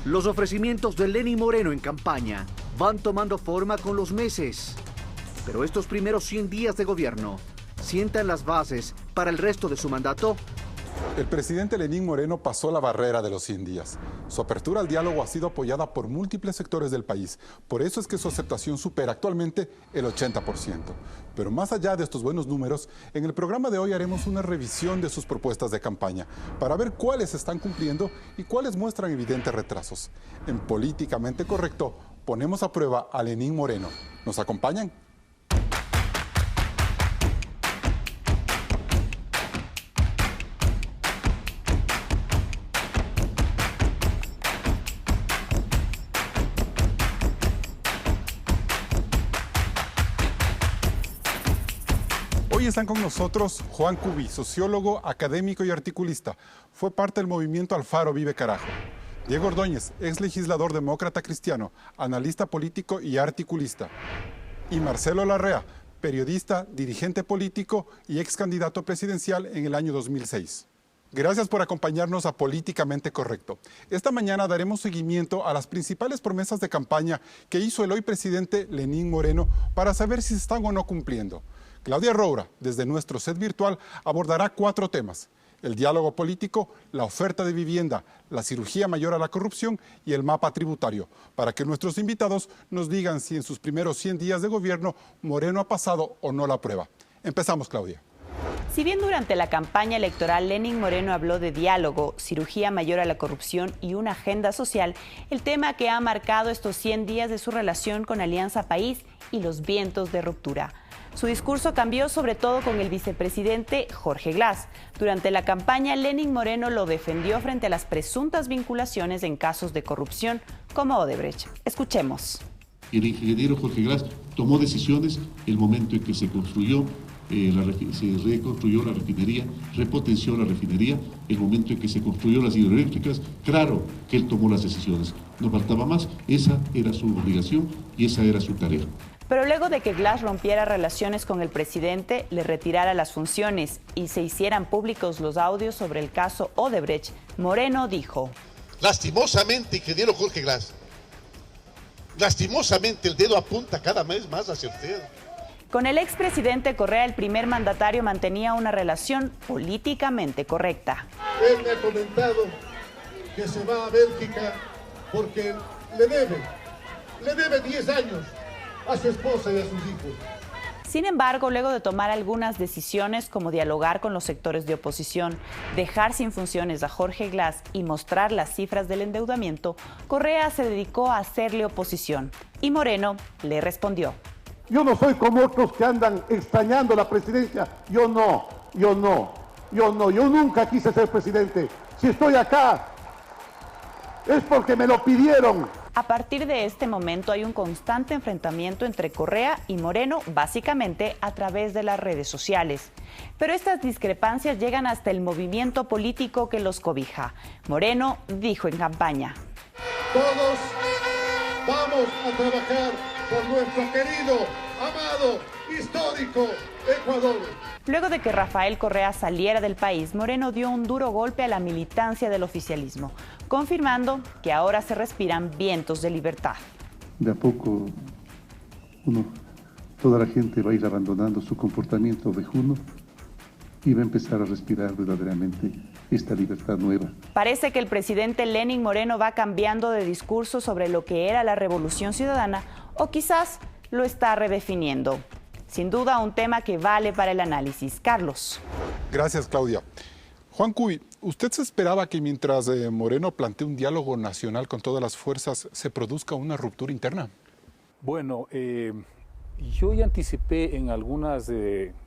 Los ofrecimientos de Lenín Moreno en campaña van tomando forma con los meses. Pero estos primeros 100 días de gobierno sientan las bases para el resto de su mandato. El presidente Lenín Moreno pasó la barrera de los 100 días. Su apertura al diálogo ha sido apoyada por múltiples sectores del país. Por eso es que su aceptación supera actualmente el 80%. Pero más allá de estos buenos números, en el programa de hoy haremos una revisión de sus propuestas de campaña para ver cuáles están cumpliendo y cuáles muestran evidentes retrasos. En Políticamente Correcto, ponemos a prueba a Lenín Moreno. ¿Nos acompañan? Hoy están con nosotros Juan Cubi, sociólogo, académico y articulista. Fue parte del movimiento Alfaro Vive Carajo. Diego Ordóñez, ex legislador demócrata cristiano, analista político y articulista. Y Marcelo Larrea, periodista, dirigente político y ex candidato presidencial en el año 2006. Gracias por acompañarnos a Políticamente Correcto. Esta mañana daremos seguimiento a las principales promesas de campaña que hizo el hoy presidente Lenín Moreno para saber si se están o no cumpliendo. Claudia Roura, desde nuestro set virtual, abordará 4 temas: el diálogo político, la oferta de vivienda, la cirugía mayor a la corrupción y el mapa tributario, para que nuestros invitados nos digan si en sus primeros 100 días de gobierno Moreno ha pasado o no la prueba. Empezamos, Claudia. Si bien durante la campaña electoral Lenín Moreno habló de diálogo, cirugía mayor a la corrupción y una agenda social, el tema que ha marcado estos 100 días de su relación con Alianza País y los vientos de ruptura. Su discurso cambió sobre todo con el vicepresidente Jorge Glass. Durante la campaña, Lenín Moreno lo defendió frente a las presuntas vinculaciones en casos de corrupción como Odebrecht. Escuchemos. El ingeniero Jorge Glass tomó decisiones en el momento en que se construyó, se reconstruyó la refinería, repotenció la refinería, el momento en que se construyó las hidroeléctricas. Claro que él tomó las decisiones, no faltaba más, esa era su obligación y esa era su tarea. Pero luego de que Glass rompiera relaciones con el presidente, le retirara las funciones y se hicieran públicos los audios sobre el caso Odebrecht, Moreno dijo: lastimosamente, ingeniero Jorge Glass, lastimosamente el dedo apunta cada vez más hacia usted. Con el expresidente Correa, el primer mandatario mantenía una relación políticamente correcta. Él me ha comentado que se va a Bélgica porque le debe 10 años a su esposa y a sus hijos. Sin embargo, luego de tomar algunas decisiones como dialogar con los sectores de oposición, dejar sin funciones a Jorge Glass y mostrar las cifras del endeudamiento, Correa se dedicó a hacerle oposición y Moreno le respondió: yo no soy como otros que andan extrañando la presidencia. Yo nunca quise ser presidente. Si estoy acá es porque me lo pidieron. A partir de este momento hay un constante enfrentamiento entre Correa y Moreno, básicamente a través de las redes sociales. Pero estas discrepancias llegan hasta el movimiento político que los cobija. Moreno dijo en campaña: todos vamos a trabajar por nuestro querido, amado, histórico Ecuador. Luego de que Rafael Correa saliera del país, Moreno dio un duro golpe a la militancia del oficialismo, confirmando que ahora se respiran vientos de libertad. De a poco, toda la gente va a ir abandonando su comportamiento vejuno y va a empezar a respirar verdaderamente esta libertad nueva. Parece que el presidente Lenín Moreno va cambiando de discurso sobre lo que era la revolución ciudadana, o quizás lo está redefiniendo. Sin duda, un tema que vale para el análisis. Carlos. Gracias, Claudia. Juan Cubi, ¿usted se esperaba que mientras Moreno plantee un diálogo nacional con todas las fuerzas, se produzca una ruptura interna? Bueno, yo ya anticipé en algunas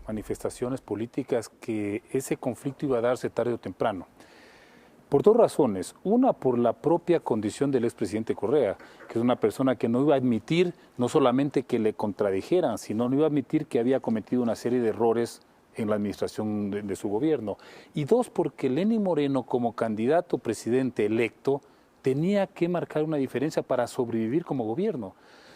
manifestaciones políticas que ese conflicto iba a darse tarde o temprano. Por 2 razones. Una, por la propia condición del expresidente Correa, que es una persona que no iba a admitir no solamente que le contradijeran, sino no iba a admitir que había cometido una serie de errores en la administración de su gobierno. Y 2, porque Lenín Moreno, como candidato presidente electo, tenía que marcar una diferencia para sobrevivir como gobierno.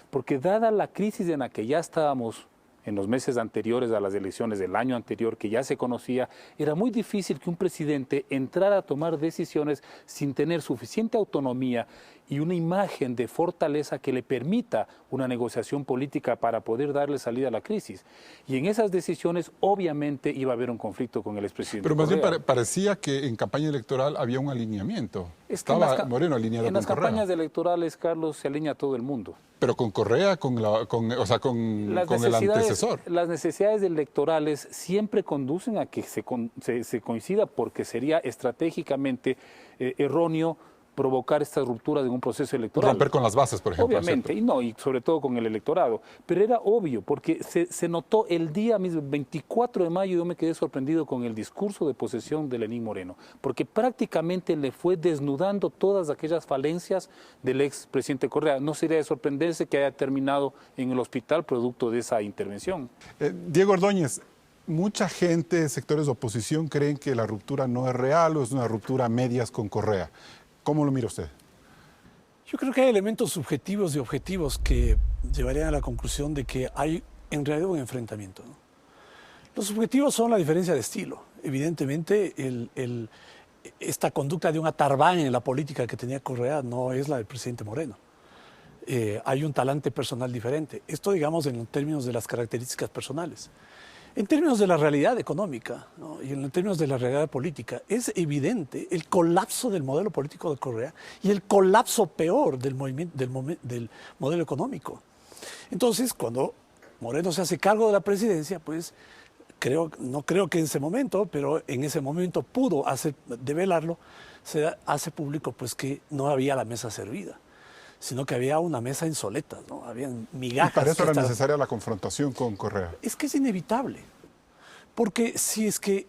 Porque dada la crisis en la que ya estábamos en los meses anteriores a las elecciones del año anterior, que ya se conocía, era muy difícil que un presidente entrara a tomar decisiones sin tener suficiente autonomía y una imagen de fortaleza que le permita una negociación política para poder darle salida a la crisis. Y en esas decisiones, obviamente, iba a haber un conflicto con el expresidente Pero más bien Correa. parecía que en campaña electoral había un alineamiento. Estaba Moreno alineado con Correa. En las campañas electorales, Carlos, se alinea todo el mundo. Pero con Correa, con el antecesor. Las necesidades electorales siempre conducen a que se coincida, porque sería estratégicamente erróneo provocar esta ruptura de un proceso electoral. Romper con las bases, por ejemplo. Obviamente, y sobre todo con el electorado. Pero era obvio, porque se notó el día mismo, 24 de mayo, yo me quedé sorprendido con el discurso de posesión de Lenín Moreno, porque prácticamente le fue desnudando todas aquellas falencias del expresidente Correa. No sería de sorprenderse que haya terminado en el hospital producto de esa intervención. Diego Ordóñez, mucha gente, sectores de oposición, creen que la ruptura no es real o es una ruptura a medias con Correa. ¿Cómo lo mira usted? Yo creo que hay elementos subjetivos y objetivos que llevarían a la conclusión de que hay en realidad un enfrentamiento, ¿no? Los subjetivos son la diferencia de estilo. Evidentemente, esta conducta de un atarbán en la política que tenía Correa no es la del presidente Moreno. Hay un talante personal diferente. Esto, digamos, en términos de las características personales. En términos de la realidad económica, ¿no? Y en términos de la realidad política, es evidente el colapso del modelo político de Correa y el colapso peor del modelo económico. Entonces, cuando Moreno se hace cargo de la presidencia, pues no creo que en ese momento, pero en ese momento pudo develarlo, se hace público pues que no había la mesa servida, sino que había una mesa en soletas, ¿no? Habían migajas. Y para eso era necesaria la confrontación con Correa. Es que es inevitable, porque si es que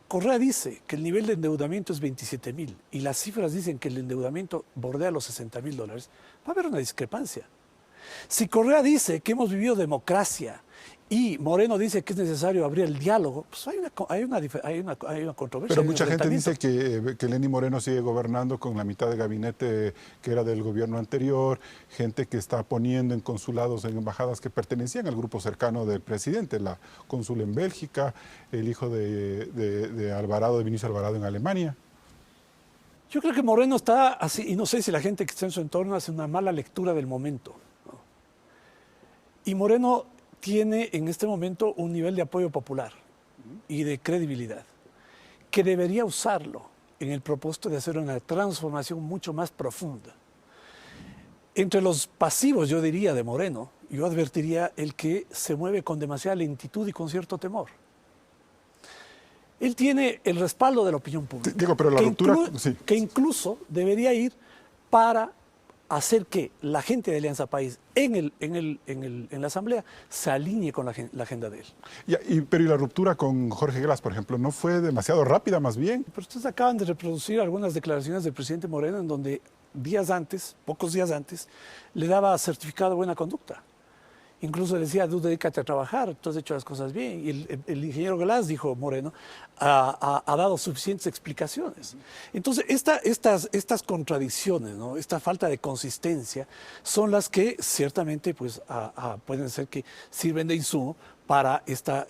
Correa dice que el nivel de endeudamiento es 27.000 y las cifras dicen que el endeudamiento bordea los $60.000, va a haber una discrepancia. Si Correa dice que hemos vivido democracia y Moreno dice que es necesario abrir el diálogo, pues hay una controversia. Pero mucha gente dice que Lenín Moreno sigue gobernando con la mitad de gabinete que era del gobierno anterior, gente que está poniendo en consulados, en embajadas que pertenecían al grupo cercano del presidente, la cónsul en Bélgica, el hijo de Alvarado, de Vinicio Alvarado en Alemania. Yo creo que Moreno está así, y no sé si la gente que está en su entorno hace una mala lectura del momento, ¿no? Y Moreno tiene en este momento un nivel de apoyo popular y de credibilidad que debería usarlo en el propósito de hacer una transformación mucho más profunda. Entre los pasivos, yo diría, de Moreno, yo advertiría el que se mueve con demasiada lentitud y con cierto temor. Él tiene el respaldo de la opinión pública, Digo, pero la ruptura, sí, que incluso debería ir para hacer que la gente de Alianza País en la Asamblea se alinee con la agenda de él. Pero ¿y la ruptura con Jorge Glass, por ejemplo, no fue demasiado rápida más bien? Pero ustedes acaban de reproducir algunas declaraciones del presidente Moreno en donde pocos días antes, le daba certificado de buena conducta. Incluso le decía, tú dedícate a trabajar, tú has hecho las cosas bien. Y el ingeniero Glass, dijo Moreno, ha dado suficientes explicaciones. Entonces, estas contradicciones, ¿no? Esta falta de consistencia, son las que ciertamente pues, pueden ser que sirven de insumo para esta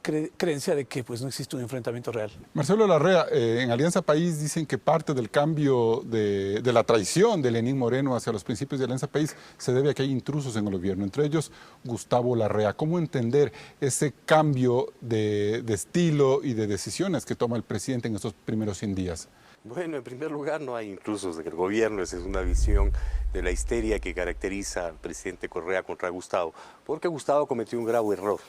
creencia de que pues, no existe un enfrentamiento real. Marcelo Larrea, en Alianza País dicen que parte del cambio de la traición de Lenín Moreno hacia los principios de Alianza País se debe a que hay intrusos en el gobierno, entre ellos Gustavo Larrea. ¿Cómo entender ese cambio de estilo y de decisiones que toma el presidente en estos primeros 100 días? Bueno, en primer lugar no hay intrusos del gobierno, esa es una visión de la histeria que caracteriza al presidente Correa contra Gustavo, porque Gustavo cometió un grave error,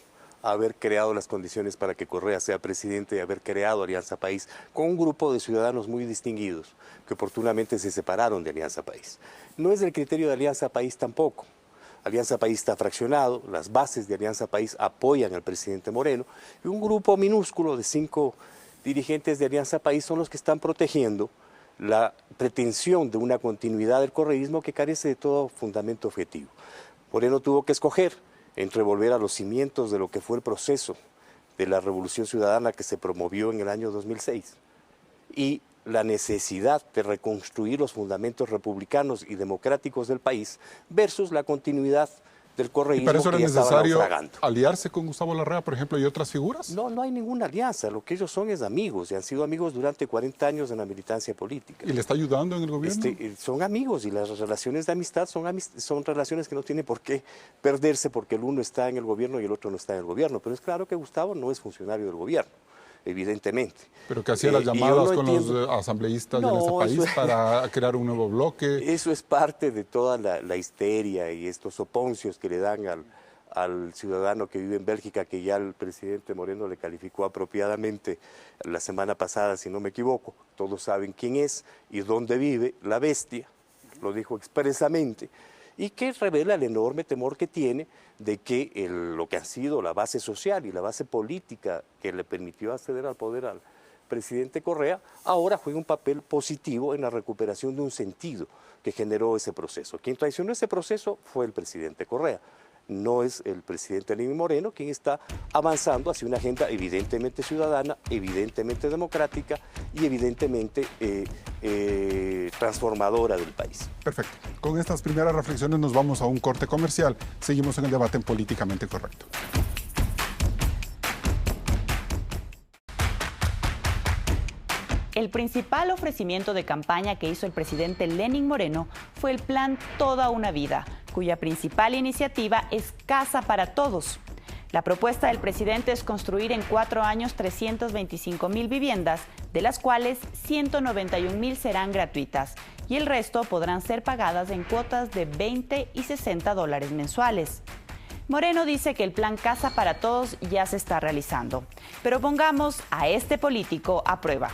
haber creado las condiciones para que Correa sea presidente y haber creado Alianza País con un grupo de ciudadanos muy distinguidos que oportunamente se separaron de Alianza País. No es el criterio de Alianza País tampoco. Alianza País está fraccionado, las bases de Alianza País apoyan al presidente Moreno y un grupo minúsculo de 5 dirigentes de Alianza País son los que están protegiendo la pretensión de una continuidad del correísmo que carece de todo fundamento objetivo. Moreno tuvo que escoger entre volver a los cimientos de lo que fue el proceso de la Revolución Ciudadana que se promovió en el año 2006 y la necesidad de reconstruir los fundamentos republicanos y democráticos del país versus la continuidad del correísmo. ¿Y para eso era que ya estaba necesario naufragando. aliarse con Gustavo Larrea, por ejemplo, y otras figuras? No, no hay ninguna alianza. Lo que ellos son es amigos, y han sido amigos durante 40 años en la militancia política. ¿Y le está ayudando en el gobierno? Son amigos, y las relaciones de amistad son relaciones que no tienen por qué perderse porque el uno está en el gobierno y el otro no está en el gobierno. Pero es claro que Gustavo no es funcionario del gobierno, evidentemente. Pero que hacía las llamadas con los asambleístas en este país para crear un nuevo bloque. Eso es parte de toda la histeria y estos soponcios que le dan al ciudadano que vive en Bélgica, que ya el presidente Moreno le calificó apropiadamente la semana pasada, si no me equivoco. Todos saben quién es y dónde vive la bestia, lo dijo expresamente, y que revela el enorme temor que tiene de que lo que ha sido la base social y la base política que le permitió acceder al poder al presidente Correa, ahora juega un papel positivo en la recuperación de un sentido que generó ese proceso. Quien traicionó ese proceso fue el presidente Correa. No es el presidente Lenín Moreno quien está avanzando hacia una agenda evidentemente ciudadana, evidentemente democrática y evidentemente transformadora del país. Perfecto. Con estas primeras reflexiones nos vamos a un corte comercial. Seguimos en el debate en Políticamente Correcto. El principal ofrecimiento de campaña que hizo el presidente Lenín Moreno fue el plan Toda una Vida, cuya principal iniciativa es Casa para Todos. La propuesta del presidente es construir en 4 años 325,000 viviendas, de las cuales 191,000 serán gratuitas y el resto podrán ser pagadas en cuotas de $20 y $60 mensuales. Moreno dice que el plan Casa para Todos ya se está realizando, pero pongamos a este político a prueba.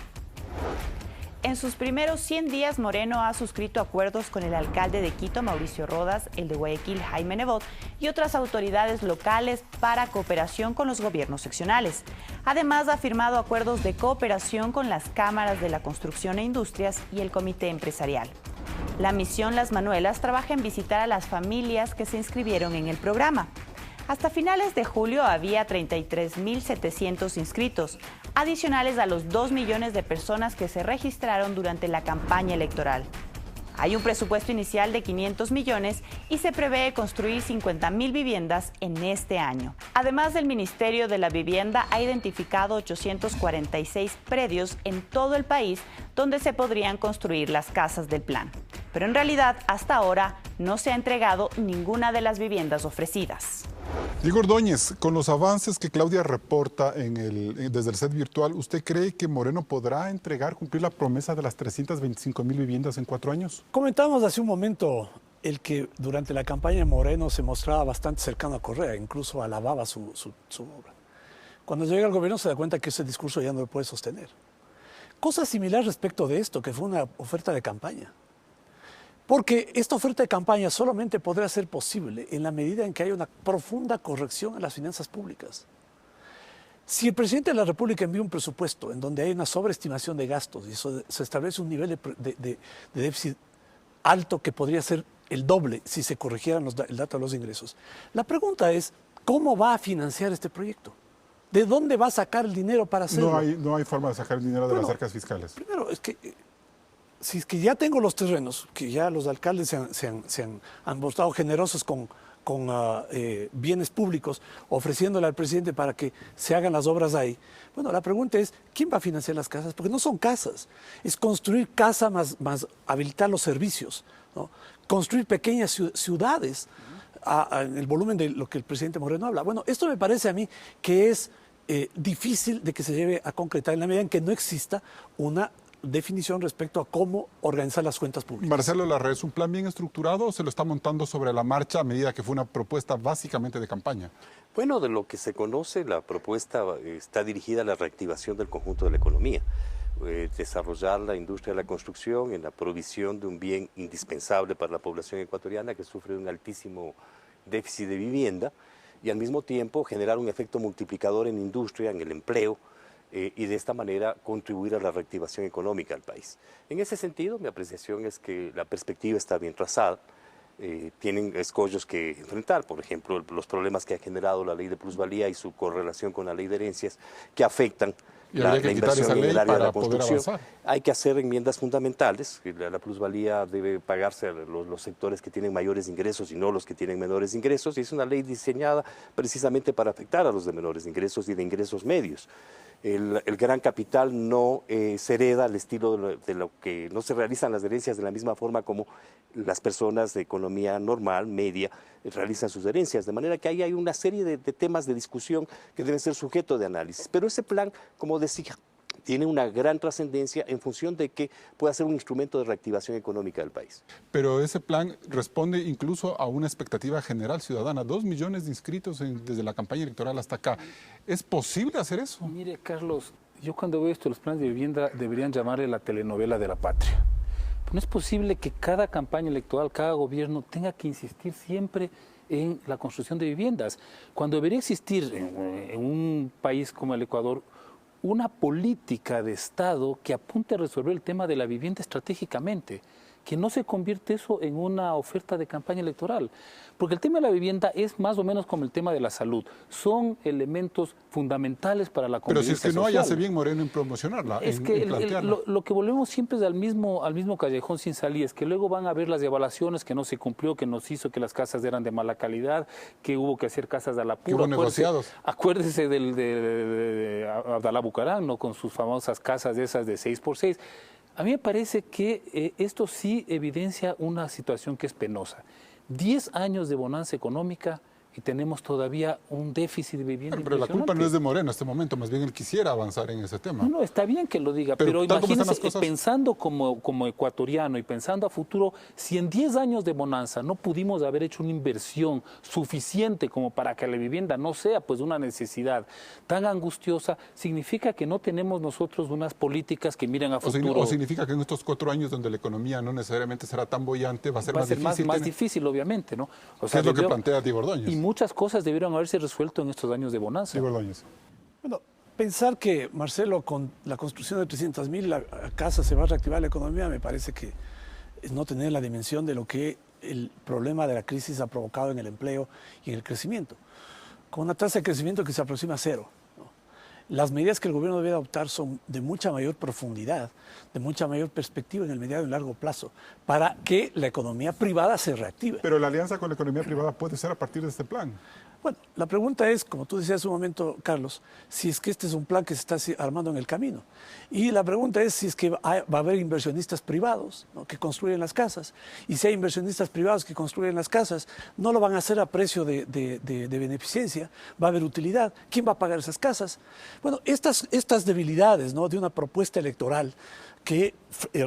En sus primeros 100 días, Moreno ha suscrito acuerdos con el alcalde de Quito, Mauricio Rodas, el de Guayaquil, Jaime Nebot, y otras autoridades locales para cooperación con los gobiernos seccionales. Además, ha firmado acuerdos de cooperación con las cámaras de la construcción e industrias y el comité empresarial. La misión Las Manuelas trabaja en visitar a las familias que se inscribieron en el programa. Hasta finales de julio había 33,700 inscritos, adicionales a los 2 millones de personas que se registraron durante la campaña electoral. Hay un presupuesto inicial de 500 millones y se prevé construir 50,000 viviendas en este año. Además, el Ministerio de la Vivienda ha identificado 846 predios en todo el país donde se podrían construir las casas del plan. Pero en realidad, hasta ahora, no se ha entregado ninguna de las viviendas ofrecidas. Diego Ordóñez, con los avances que Claudia reporta desde el set virtual, ¿usted cree que Moreno podrá cumplir la promesa de las 325,000 viviendas en 4 años? Comentábamos hace un momento el que durante la campaña de Moreno se mostraba bastante cercano a Correa, incluso alababa su obra. Cuando llega al gobierno se da cuenta que ese discurso ya no lo puede sostener. Cosa similar respecto de esto, que fue una oferta de campaña. Porque esta oferta de campaña solamente podrá ser posible en la medida en que haya una profunda corrección en las finanzas públicas. Si el presidente de la República envía un presupuesto en donde hay una sobreestimación de gastos y se establece un nivel de déficit alto que podría ser el doble si se corrigieran el dato de los ingresos, la pregunta es, ¿cómo va a financiar este proyecto? ¿De dónde va a sacar el dinero para hacerlo? No hay forma de sacar el dinero de las arcas fiscales. Primero, es que si es que ya tengo los terrenos, que ya los alcaldes se han mostrado generosos con bienes públicos, ofreciéndole al presidente para que se hagan las obras ahí. Bueno, la pregunta es, ¿quién va a financiar las casas? Porque no son casas, es construir casa más habilitar los servicios, ¿no? Construir pequeñas ciudades en el volumen de lo que el presidente Moreno habla. Bueno, esto me parece a mí que es difícil de que se lleve a concretar en la medida en que no exista una definición respecto a cómo organizar las cuentas públicas. Marcelo Larrea, ¿es un plan bien estructurado o se lo está montando sobre la marcha a medida que fue una propuesta básicamente de campaña? Bueno, de lo que se conoce, la propuesta está dirigida a la reactivación del conjunto de la economía, desarrollar la industria de la construcción en la provisión de un bien indispensable para la población ecuatoriana que sufre un altísimo déficit de vivienda y al mismo tiempo generar un efecto multiplicador en industria, en el empleo, y de esta manera contribuir a la reactivación económica del país. En ese sentido, mi apreciación es que la perspectiva está bien trazada, tienen escollos que enfrentar, por ejemplo, los problemas que ha generado la ley de plusvalía y su correlación con la ley de herencias, que afectan Y habría que quitar esa ley para poder avanzar. Hay que hacer enmiendas fundamentales. La plusvalía debe pagarse a los sectores que tienen mayores ingresos y no los que tienen menores ingresos. Y es una ley diseñada precisamente para afectar a los de menores ingresos y de ingresos medios. El gran capital no se hereda al estilo de lo que no se realizan las herencias de la misma forma como las personas de economía normal, media, realizan sus herencias. De manera que ahí hay una serie de temas de discusión que deben ser sujeto de análisis. Pero ese plan, como decía, tiene una gran trascendencia en función de que pueda ser un instrumento de reactivación económica del país. Pero ese plan responde incluso a una expectativa general ciudadana. 2 millones de inscritos desde la campaña electoral hasta acá. ¿Es posible hacer eso? Mire, Carlos, yo cuando veo esto, los planes de vivienda deberían llamarle la telenovela de la patria. No es posible que cada campaña electoral, cada gobierno tenga que insistir siempre en la construcción de viviendas, cuando debería existir en un país como el Ecuador una política de Estado que apunte a resolver el tema de la vivienda estratégicamente, que no se convierte eso en una oferta de campaña electoral. Porque el tema de la vivienda es más o menos como el tema de la salud. Son elementos fundamentales para la convivencia social. Pero si es que no hay, hace bien Moreno en promocionarla, es que lo que volvemos siempre es al mismo callejón sin salida, es que luego van a ver las evaluaciones que no se cumplió, que nos hizo que las casas eran de mala calidad, que hubo que hacer casas a la pura. Que hubo negociados. Acuérdese de Abdalá Bucaram, ¿no? Con sus famosas casas de esas de 6x6. A mí me parece que esto sí evidencia una situación que es penosa. 10 años de bonanza económica y tenemos todavía un déficit de vivienda. Pero la culpa no es de Moreno en este momento, más bien él quisiera avanzar en ese tema. No, está bien que lo diga, pero imagínese, pensando como ecuatoriano y pensando a futuro, si en 10 años de bonanza no pudimos haber hecho una inversión suficiente como para que la vivienda no sea pues una necesidad tan angustiosa, significa que no tenemos nosotros unas políticas que miren a futuro. O significa que en estos 4 años donde la economía no necesariamente será tan bollante, va a ser más difícil. Más difícil, obviamente, ¿no? O sea, es lo que plantea Diego Ordóñez. Y muchas cosas debieron haberse resuelto en estos años de bonanza. Diego Ordóñez. Bueno, pensar que, Marcelo, con la construcción de 300.000 casas se va a reactivar la economía, me parece que es no tener la dimensión de lo que el problema de la crisis ha provocado en el empleo y en el crecimiento. Con una tasa de crecimiento que se aproxima a 0. Las medidas que el gobierno debe adoptar son de mucha mayor profundidad, de mucha mayor perspectiva en el mediano y largo plazo, para que la economía privada se reactive. Pero la alianza con la economía privada puede ser a partir de este plan. Bueno, la pregunta es, como tú decías hace un momento, Carlos, si es que este es un plan que se está armando en el camino. Y la pregunta es si es que va a haber inversionistas privados, ¿no?, que construyen las casas. Y si hay inversionistas privados que construyen las casas, no lo van a hacer a precio de beneficencia, va a haber utilidad. ¿Quién va a pagar esas casas? Bueno, estas debilidades, ¿no?, de una propuesta electoral que,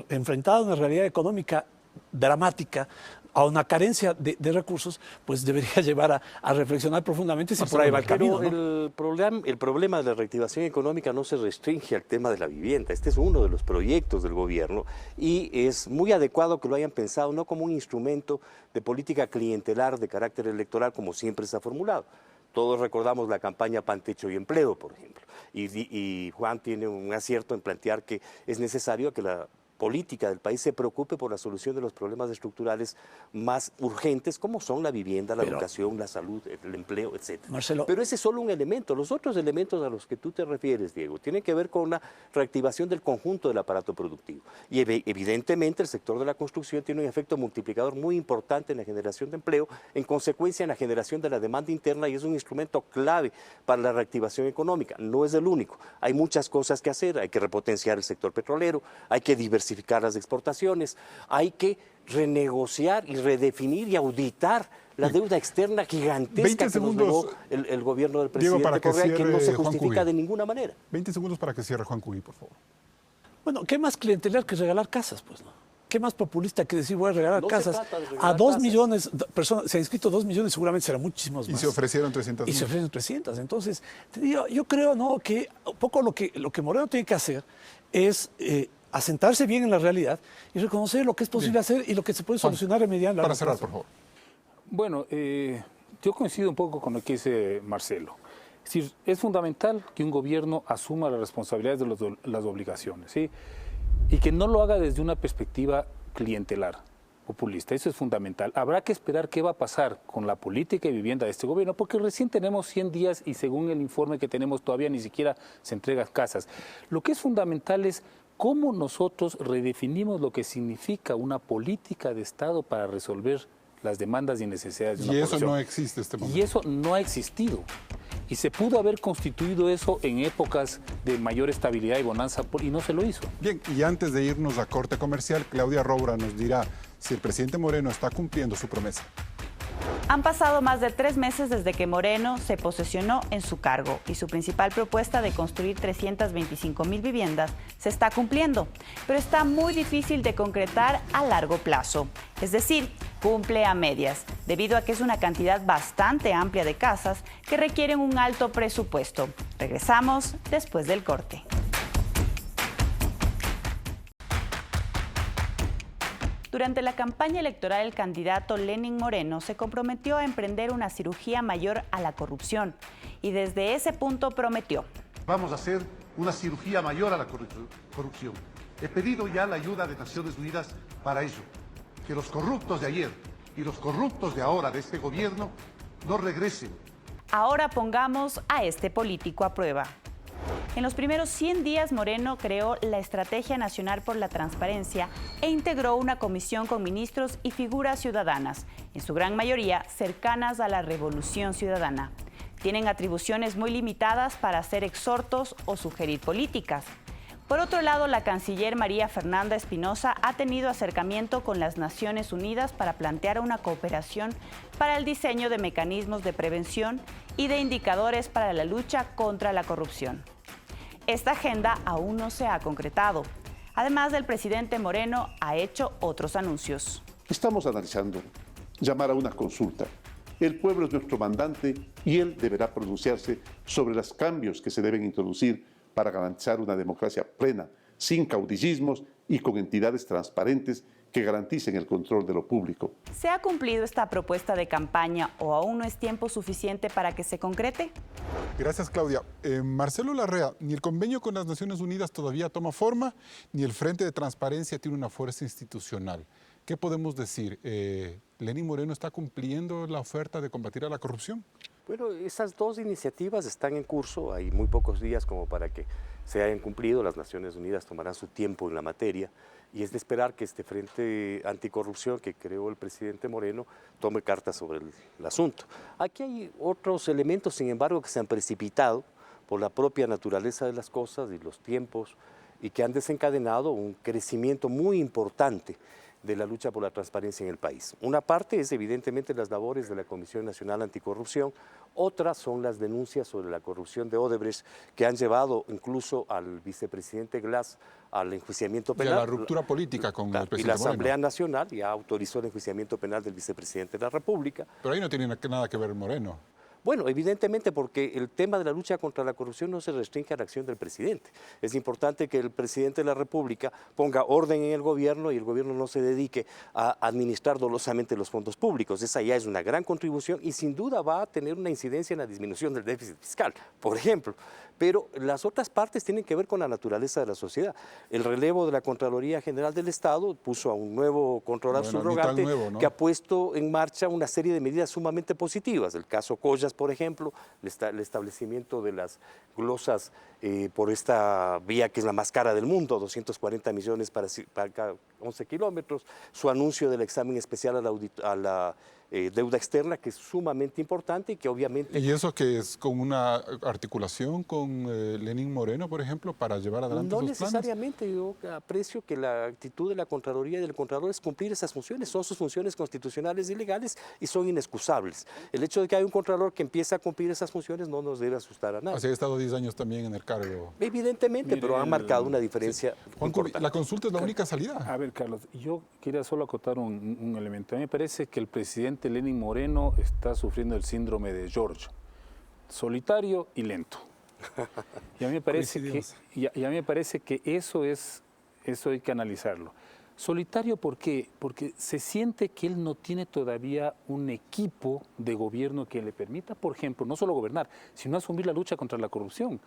enfrentada a una realidad económica dramática, a una carencia de recursos, pues debería llevar a reflexionar profundamente si por ahí va el camino, ¿no? El problema de la reactivación económica no se restringe al tema de la vivienda. Este es uno de los proyectos del gobierno y es muy adecuado que lo hayan pensado no como un instrumento de política clientelar de carácter electoral como siempre se ha formulado. Todos recordamos la campaña Pan, Techo y Empleo, por ejemplo. Y Juan tiene un acierto en plantear que es necesario que la política del país se preocupe por la solución de los problemas estructurales más urgentes, como son la vivienda, la educación, la salud, el empleo, etc. Marcelo, pero ese es solo un elemento. Los otros elementos a los que tú te refieres, Diego, tienen que ver con una reactivación del conjunto del aparato productivo. Y evidentemente el sector de la construcción tiene un efecto multiplicador muy importante en la generación de empleo, en consecuencia en la generación de la demanda interna, y es un instrumento clave para la reactivación económica. No es el único. Hay muchas cosas que hacer. Hay que repotenciar el sector petrolero, hay que diversificar las exportaciones, hay que renegociar y redefinir y auditar la deuda externa gigantesca que nos legó el gobierno del presidente Correa, que no se justifica de ninguna manera. 20 segundos para que cierre Juan Cubi, por favor. Bueno, ¿qué más clientelar que regalar casas, pues, no? ¿Qué más populista que decir voy a regalar casas? A 2 millones de personas, se han inscrito 2 millones, seguramente serán muchísimos más. Y se ofrecieron 300.000. Y se ofrecieron 300. Entonces, yo creo, ¿no?, que un poco lo que Moreno tiene que hacer es asentarse bien en la realidad y reconocer lo que es posible hacer y lo que se puede solucionar en mediano largo plazo. Para cerrar, por favor. Bueno, yo coincido un poco con lo que dice Marcelo. Es decir, es fundamental que un gobierno asuma las responsabilidades de las obligaciones, ¿sí?, y que no lo haga desde una perspectiva clientelar. populista. Eso es fundamental. Habrá que esperar qué va a pasar con la política y vivienda de este gobierno, porque recién tenemos 100 días y según el informe que tenemos todavía ni siquiera se entregan casas. Lo que es fundamental es cómo nosotros redefinimos lo que significa una política de Estado para resolver las demandas y necesidades de una población. Y eso no existe este momento. Y eso no ha existido. Y se pudo haber constituido eso en épocas de mayor estabilidad y bonanza y no se lo hizo. Bien, y antes de irnos a corte comercial, Claudia Roura nos dirá si el presidente Moreno está cumpliendo su promesa. Han pasado más de 3 meses desde que Moreno se posesionó en su cargo y su principal propuesta de construir 325,000 viviendas se está cumpliendo, pero está muy difícil de concretar a largo plazo. Es decir, cumple a medias, debido a que es una cantidad bastante amplia de casas que requieren un alto presupuesto. Regresamos después del corte. Durante la campaña electoral, el candidato Lenín Moreno se comprometió a emprender una cirugía mayor a la corrupción y desde ese punto prometió: Vamos a hacer una cirugía mayor a la corrupción. He pedido ya la ayuda de Naciones Unidas para ello. Que los corruptos de ayer y los corruptos de ahora de este gobierno no regresen. Ahora pongamos a este político a prueba. En los primeros 100 días, Moreno creó la Estrategia Nacional por la Transparencia e integró una comisión con ministros y figuras ciudadanas, en su gran mayoría cercanas a la Revolución Ciudadana. Tienen atribuciones muy limitadas para hacer exhortos o sugerir políticas. Por otro lado, la canciller María Fernanda Espinosa ha tenido acercamiento con las Naciones Unidas para plantear una cooperación para el diseño de mecanismos de prevención y de indicadores para la lucha contra la corrupción. Esta agenda aún no se ha concretado. Además, el presidente Moreno ha hecho otros anuncios. Estamos analizando llamar a una consulta. El pueblo es nuestro mandante y él deberá pronunciarse sobre los cambios que se deben introducir para garantizar una democracia plena, sin caudillismos y con entidades transparentes que garanticen el control de lo público. ¿Se ha cumplido esta propuesta de campaña o aún no es tiempo suficiente para que se concrete? Gracias, Claudia. Marcelo Larrea, ni el convenio con las Naciones Unidas todavía toma forma, ni el Frente de Transparencia tiene una fuerza institucional. ¿Qué podemos decir? ¿Lenín Moreno está cumpliendo la oferta de combatir a la corrupción? Bueno, esas dos iniciativas están en curso, hay muy pocos días como para que se hayan cumplido, las Naciones Unidas tomarán su tiempo en la materia y es de esperar que este Frente Anticorrupción que creó el presidente Moreno tome cartas sobre el asunto. Aquí hay otros elementos, sin embargo, que se han precipitado por la propia naturaleza de las cosas y los tiempos y que han desencadenado un crecimiento muy importante de la lucha por la transparencia en el país. Una parte es evidentemente las labores de la Comisión Nacional Anticorrupción, otras son las denuncias sobre la corrupción de Odebrecht que han llevado incluso al vicepresidente Glass al enjuiciamiento penal. Y a la ruptura política con el presidente Y la Asamblea Moreno. Nacional ya autorizó el enjuiciamiento penal del vicepresidente de la República. Pero ahí no tiene nada que ver Moreno. Bueno, evidentemente porque el tema de la lucha contra la corrupción no se restringe a la acción del presidente. Es importante que el presidente de la República ponga orden en el gobierno y el gobierno no se dedique a administrar dolosamente los fondos públicos. Esa ya es una gran contribución y sin duda va a tener una incidencia en la disminución del déficit fiscal, por ejemplo. Pero las otras partes tienen que ver con la naturaleza de la sociedad. El relevo de la Contraloría General del Estado puso a un nuevo controlador subrogante nuevo, ¿no? que ha puesto en marcha una serie de medidas sumamente positivas. El caso Collas, por ejemplo, el establecimiento de las glosas por esta vía que es la más cara del mundo, 240 millones para cada 11 kilómetros, su anuncio del examen especial a la deuda externa, que es sumamente importante y que obviamente... ¿Y eso que es con una articulación con Lenín Moreno, por ejemplo, para llevar adelante No sus planes? necesariamente, yo aprecio que la actitud de la Contraloría y del Contralor es cumplir esas funciones, son sus funciones constitucionales y legales y son inexcusables. El hecho de que hay un Contralor que empiece a cumplir esas funciones no nos debe asustar a nadie. Así ha estado 10 años también en el cargo. Evidentemente, Mire, pero ha marcado una diferencia Juan Cubi, importante. la consulta es la única salida. A ver, Carlos, yo quería solo acotar un elemento. A mí me parece que el presidente Lenín Moreno está sufriendo el síndrome de George, solitario y lento. Y a mí me parece que eso hay que analizarlo. Solitario, ¿por qué? Porque se siente que él no tiene todavía un equipo de gobierno que le permita, por ejemplo, no solo gobernar, sino asumir la lucha contra la corrupción.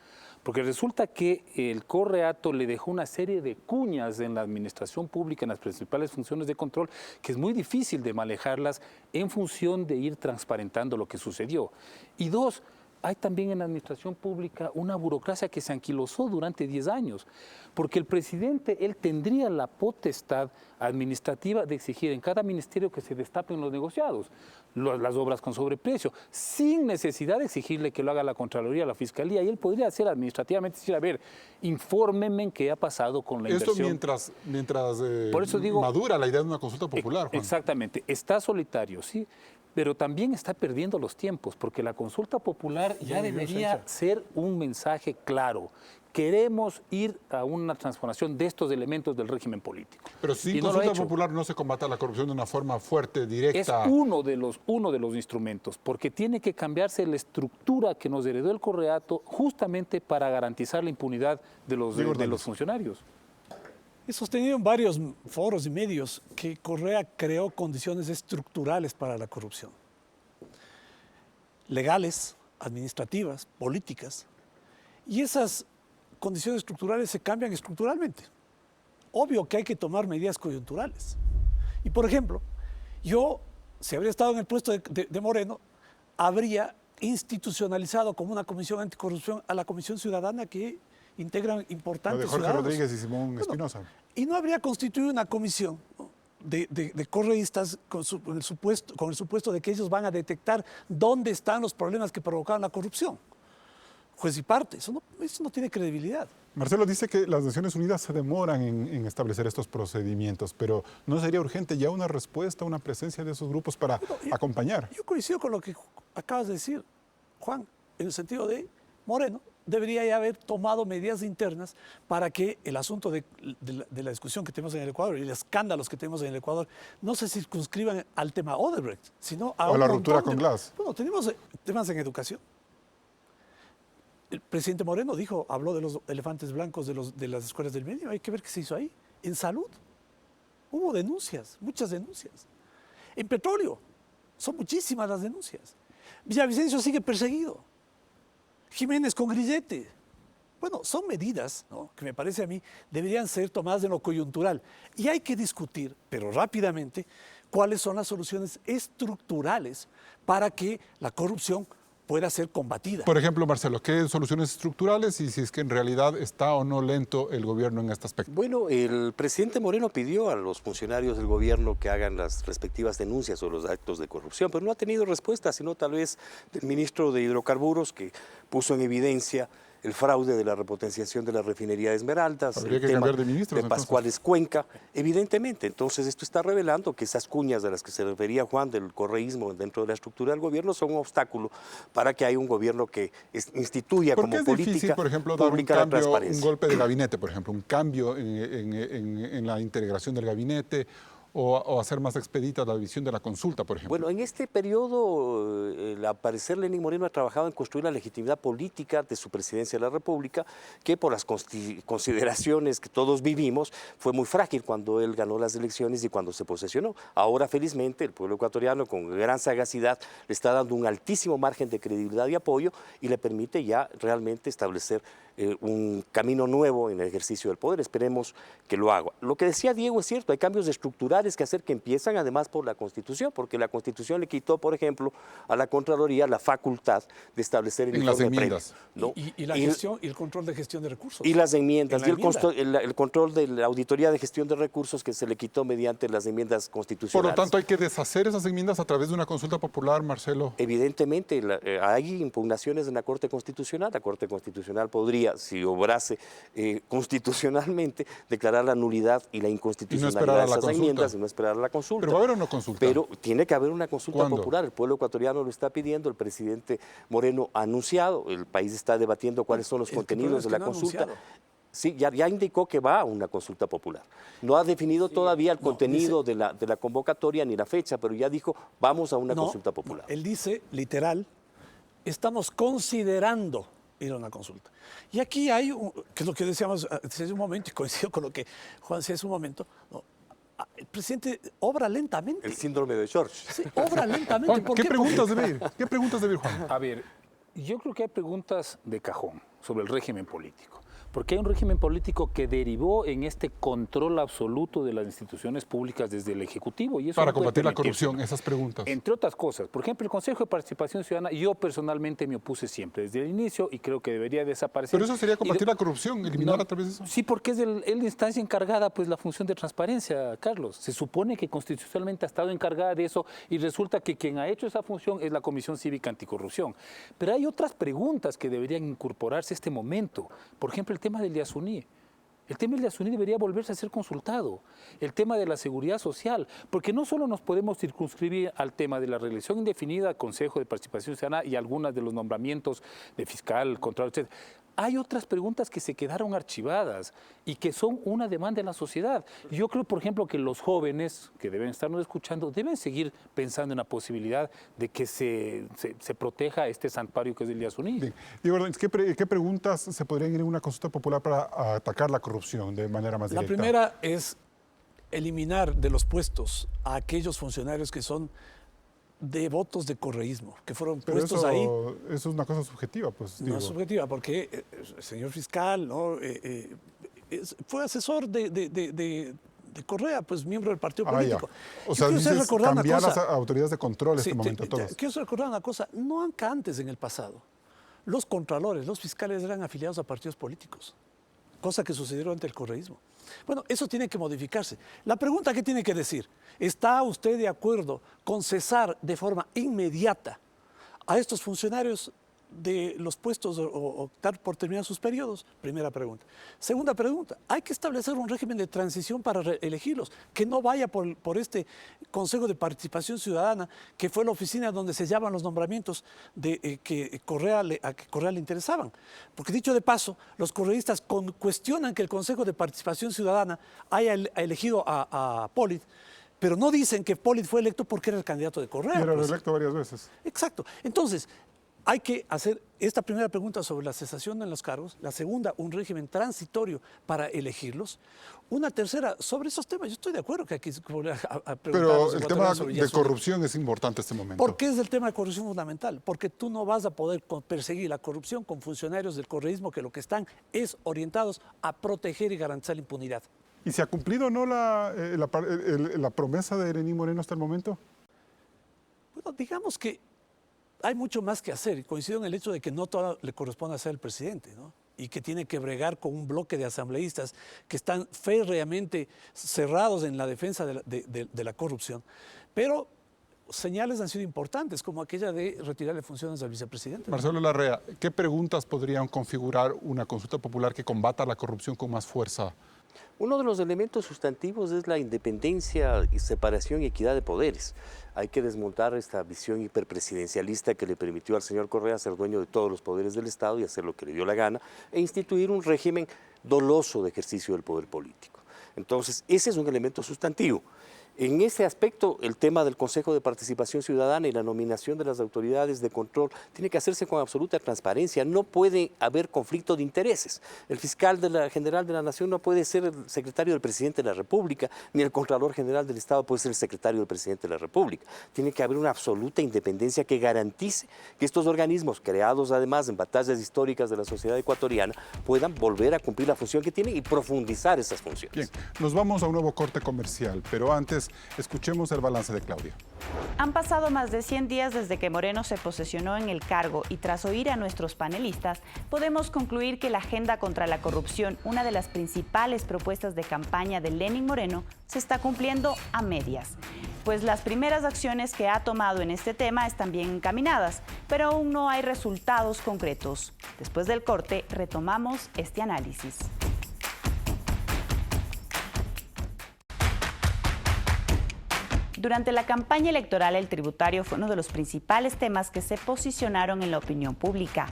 Porque resulta que el Correato le dejó una serie de cuñas en la administración pública, en las principales funciones de control, que es muy difícil de manejarlas en función de ir transparentando lo que sucedió. Y dos, hay también en la administración pública una burocracia que se anquilosó durante 10 años, porque el presidente, él tendría la potestad administrativa de exigir en cada ministerio que se destapen los negociados, las obras con sobreprecio, sin necesidad de exigirle que lo haga la Contraloría, la Fiscalía, y él podría hacer administrativamente, decir, a ver, infórmenme qué ha pasado con la inversión. Esto mientras Por eso digo, madura la idea de una consulta popular, Juan. Exactamente, está solitario, sí, pero también está perdiendo los tiempos, porque la consulta popular ya debería ser un mensaje claro. Queremos ir a una transformación de estos elementos del régimen político. Pero sin consulta popular no se combate la corrupción de una forma fuerte, directa. Es uno de los instrumentos, porque tiene que cambiarse la estructura que nos heredó el Correato justamente para garantizar la impunidad de los funcionarios. He sostenido en varios foros y medios que Correa creó condiciones estructurales para la corrupción. Legales, administrativas, políticas. Y esas condiciones estructurales se cambian estructuralmente. Obvio que hay que tomar medidas coyunturales. Y por ejemplo, yo, si habría estado en el puesto de Moreno, habría institucionalizado como una comisión anticorrupción a la Comisión Ciudadana que integran importantes de Jorge ciudadanos. Rodríguez y Simón Espinosa. Y no habría constituido una comisión, ¿no?, de correístas con el supuesto de que ellos van a detectar dónde están los problemas que provocaron la corrupción. Juez y parte, eso no tiene credibilidad. Marcelo dice que las Naciones Unidas se demoran en establecer estos procedimientos, pero ¿no sería urgente ya una respuesta, una presencia de esos grupos para acompañar? Yo coincido con lo que acabas de decir, Juan, en el sentido de Moreno debería ya haber tomado medidas internas para que el asunto de la discusión que tenemos en el Ecuador y los escándalos que tenemos en el Ecuador no se circunscriban al tema Odebrecht, sino a la ruptura con Glass. Bueno, tenemos temas en educación. El presidente Moreno habló de los elefantes blancos de las escuelas del medio. Hay que ver qué se hizo ahí. En salud hubo denuncias, muchas denuncias. En petróleo son muchísimas las denuncias. Villavicencio sigue perseguido. Jiménez con grillete. Bueno, son medidas, ¿no?, que me parece a mí deberían ser tomadas de lo coyuntural. Y hay que discutir, pero rápidamente, cuáles son las soluciones estructurales para que la corrupción pueda ser combatida. Por ejemplo, Marcelo, ¿qué soluciones estructurales y si es que en realidad está o no lento el gobierno en este aspecto? Bueno, el presidente Moreno pidió a los funcionarios del gobierno que hagan las respectivas denuncias sobre los actos de corrupción, pero no ha tenido respuesta, sino tal vez del ministro de Hidrocarburos, que puso en evidencia el fraude de la repotenciación de la refinería de Esmeraldas, Habría el que tema cambiar de ministros, de Pascuales Cuenca, evidentemente. Entonces esto está revelando que esas cuñas de las que se refería Juan del correísmo dentro de la estructura del gobierno son un obstáculo para que haya un gobierno que instituya como política ¿Por qué es difícil, por ejemplo, dar un pública la cambio, transparencia? un golpe de gabinete, por ejemplo, un cambio en la integración del gabinete o hacer más expedita la división de la consulta, por ejemplo? Bueno, en este periodo, al parecer, Lenín Moreno ha trabajado en construir la legitimidad política de su presidencia de la República, que por las consideraciones que todos vivimos, fue muy frágil cuando él ganó las elecciones y cuando se posesionó. Ahora, felizmente, el pueblo ecuatoriano, con gran sagacidad, le está dando un altísimo margen de credibilidad y apoyo y le permite ya realmente establecer un camino nuevo en el ejercicio del poder. Esperemos que lo haga. Lo que decía Diego es cierto, hay cambios estructurales que hacer que empiezan además por la Constitución, porque la Constitución le quitó, por ejemplo, a la Contraloría la facultad de establecer el informe previo, ¿no? Y la gestión y el control de gestión de recursos. Y las enmiendas, y el control de la auditoría de gestión de recursos que se le quitó mediante las enmiendas constitucionales. Por lo tanto, hay que deshacer esas enmiendas a través de una consulta popular, Marcelo. Evidentemente, hay impugnaciones en la Corte Constitucional. La Corte Constitucional podría, si obrase constitucionalmente, declarar la nulidad y la inconstitucionalidad de esas enmiendas y no esperar a la consulta. ¿Pero va a haber una consulta? Pero tiene que haber una consulta ¿Cuándo? popular. El pueblo ecuatoriano lo está pidiendo, el presidente Moreno ha anunciado, el país está debatiendo cuáles son los contenidos de la consulta. Sí, ya indicó que va a una consulta popular. No ha definido todavía el contenido de la convocatoria ni la fecha, pero ya dijo, vamos a una consulta popular. Él dice, literal, estamos considerando ir a una consulta. Y aquí hay, que es lo que decíamos hace un momento, y coincido con lo que Juan decía hace un momento, ¿no? presidente obra lentamente. El síndrome de George. Sí, obra lentamente. Juan, ¿qué preguntas debe ir? ¿Qué preguntas debe ir, Juan? A ver, yo creo que hay preguntas de cajón sobre el régimen político. Porque hay un régimen político que derivó en este control absoluto de las instituciones públicas desde el Ejecutivo. Y eso Para no puede combatir la permitirse. corrupción, esas preguntas. Entre otras cosas, por ejemplo, el Consejo de Participación Ciudadana, yo personalmente me opuse siempre desde el inicio y creo que debería desaparecer. Pero eso sería combatir la corrupción, eliminar a través de eso. Sí, porque es la instancia encargada, pues la función de transparencia, Carlos. Se supone que constitucionalmente ha estado encargada de eso y resulta que quien ha hecho esa función es la Comisión Cívica Anticorrupción. Pero hay otras preguntas que deberían incorporarse a este momento. Por ejemplo, el tema del Yasuní. El tema del Yasuní debería volverse a ser consultado. El tema de la seguridad social, porque no solo nos podemos circunscribir al tema de la reelección indefinida, Consejo de Participación Ciudadana y algunos de los nombramientos de fiscal, contralor, etc. Hay otras preguntas que se quedaron archivadas y que son una demanda de la sociedad. Yo creo, por ejemplo, que los jóvenes que deben estarnos escuchando deben seguir pensando en la posibilidad de que se proteja este santuario que es el Yasuní. Bien. Diego, ¿qué preguntas se podrían ir en una consulta popular para atacar la corrupción de manera más directa? La primera es eliminar de los puestos a aquellos funcionarios que son devotos de correísmo, que fueron puestos ahí. Eso es una cosa subjetiva, pues. No es subjetiva, porque el señor fiscal, ¿no? Fue asesor de Correa, pues miembro del partido político. O sea, dices cambiar las autoridades de control en este momento, todas. Quiero recordar una cosa, no antes en el pasado, los contralores, los fiscales eran afiliados a partidos políticos, cosa que sucedió ante el correísmo. Bueno, eso tiene que modificarse. La pregunta que tiene que decir, ¿está usted de acuerdo con cesar de forma inmediata a estos funcionarios de los puestos o optar por terminar sus periodos? Primera pregunta. Segunda pregunta, hay que establecer un régimen de transición para elegirlos, que no vaya por este Consejo de Participación Ciudadana, que fue la oficina donde se llaman los nombramientos que a Correa le interesaban. Porque dicho de paso, los correístas cuestionan que el Consejo de Participación Ciudadana haya elegido a Polit, pero no dicen que Polit fue electo porque era el candidato de Correa. Y era reelecto varias veces. Exacto. Entonces, hay que hacer esta primera pregunta sobre la cesación en los cargos, la segunda, un régimen transitorio para elegirlos, una tercera, sobre esos temas. Yo estoy de acuerdo que hay que volver a preguntar. Pero el tema de corrupción es importante en este momento. ¿Por qué es el tema de corrupción fundamental? Porque tú no vas a poder perseguir la corrupción con funcionarios del correísmo que lo que están es orientados a proteger y garantizar la impunidad. ¿Y se ha cumplido o no la promesa de Lenín Moreno hasta el momento? Bueno, digamos que hay mucho más que hacer, y coincido en el hecho de que no todo le corresponde hacer al presidente, ¿no? Y que tiene que bregar con un bloque de asambleístas que están férreamente cerrados en la defensa de la corrupción. Pero señales han sido importantes, como aquella de retirarle funciones al vicepresidente. Marcelo Larrea, ¿qué preguntas podrían configurar una consulta popular que combata la corrupción con más fuerza? Uno de los elementos sustantivos es la independencia y separación y equidad de poderes. Hay que desmontar esta visión hiperpresidencialista que le permitió al señor Correa ser dueño de todos los poderes del Estado y hacer lo que le dio la gana, e instituir un régimen doloso de ejercicio del poder político. Entonces, ese es un elemento sustantivo. En ese aspecto, el tema del Consejo de Participación Ciudadana y la nominación de las autoridades de control tiene que hacerse con absoluta transparencia. No puede haber conflicto de intereses. El fiscal general de la Nación no puede ser el secretario del presidente de la República, ni el Contralor General del Estado puede ser el secretario del presidente de la República. Tiene que haber una absoluta independencia que garantice que estos organismos, creados además en batallas históricas de la sociedad ecuatoriana, puedan volver a cumplir la función que tienen y profundizar esas funciones. Bien, nos vamos a un nuevo corte comercial, pero antes escuchemos el balance de Claudia. Han pasado más de 100 días desde que Moreno se posesionó en el cargo y tras oír a nuestros panelistas, podemos concluir que la agenda contra la corrupción, una de las principales propuestas de campaña de Lenín Moreno, se está cumpliendo a medias. Pues las primeras acciones que ha tomado en este tema están bien encaminadas, pero aún no hay resultados concretos. Después del corte, retomamos este análisis. Durante la campaña electoral, el tributario fue uno de los principales temas que se posicionaron en la opinión pública.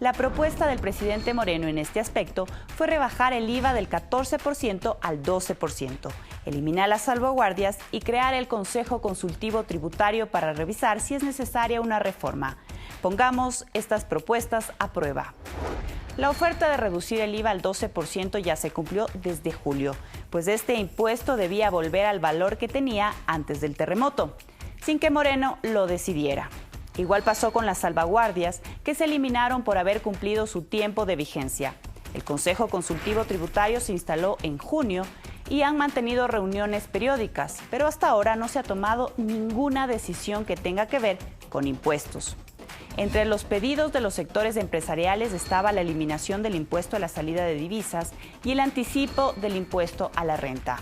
La propuesta del presidente Moreno en este aspecto fue rebajar el IVA del 14% al 12%, eliminar las salvaguardias y crear el Consejo Consultivo Tributario para revisar si es necesaria una reforma. Pongamos estas propuestas a prueba. La oferta de reducir el IVA al 12% ya se cumplió desde julio, pues este impuesto debía volver al valor que tenía antes del terremoto, sin que Moreno lo decidiera. Igual pasó con las salvaguardias, que se eliminaron por haber cumplido su tiempo de vigencia. El Consejo Consultivo Tributario se instaló en junio y han mantenido reuniones periódicas, pero hasta ahora no se ha tomado ninguna decisión que tenga que ver con impuestos. Entre los pedidos de los sectores empresariales estaba la eliminación del impuesto a la salida de divisas y el anticipo del impuesto a la renta.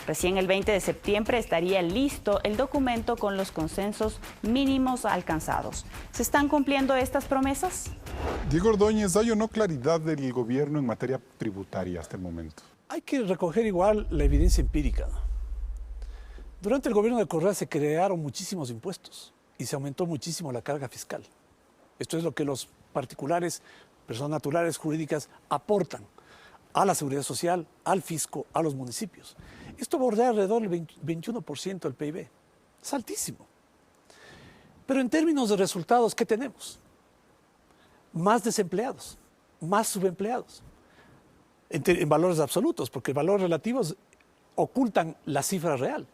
Recién el 20 de septiembre estaría listo el documento con los consensos mínimos alcanzados. ¿Se están cumpliendo estas promesas? Diego Ordóñez, ¿hay o no claridad del gobierno en materia tributaria hasta el momento? Hay que recoger igual la evidencia empírica. Durante el gobierno de Correa se crearon muchísimos impuestos y se aumentó muchísimo la carga fiscal. Esto es lo que los particulares, personas naturales, jurídicas, aportan a la seguridad social, al fisco, a los municipios. Esto bordea alrededor del 21% del PIB. Es altísimo. Pero en términos de resultados, ¿qué tenemos? Más desempleados, más subempleados, en valores absolutos, porque valores relativos ocultan la cifra real.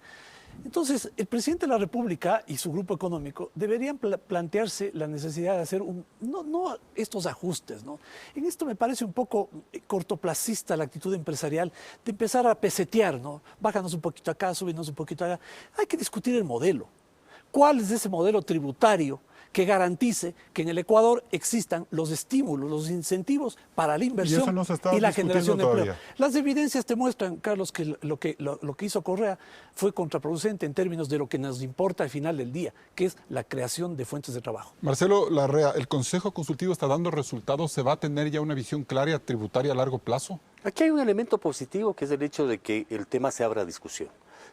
Entonces, el presidente de la República y su grupo económico deberían plantearse la necesidad de hacer no estos ajustes, ¿no? En esto me parece un poco cortoplacista la actitud empresarial de empezar a pesetear, ¿no? Bájanos un poquito acá, súbenos un poquito allá. Hay que discutir el modelo. ¿Cuál es ese modelo tributario que garantice que en el Ecuador existan los estímulos, los incentivos para la inversión y la generación de empleo? Las evidencias te muestran, Carlos, que lo que hizo Correa fue contraproducente en términos de lo que nos importa al final del día, que es la creación de fuentes de trabajo. Marcelo Larrea, ¿el Consejo Consultivo está dando resultados? ¿Se va a tener ya una visión clara tributaria a largo plazo? Aquí hay un elemento positivo, que es el hecho de que el tema se abra a discusión.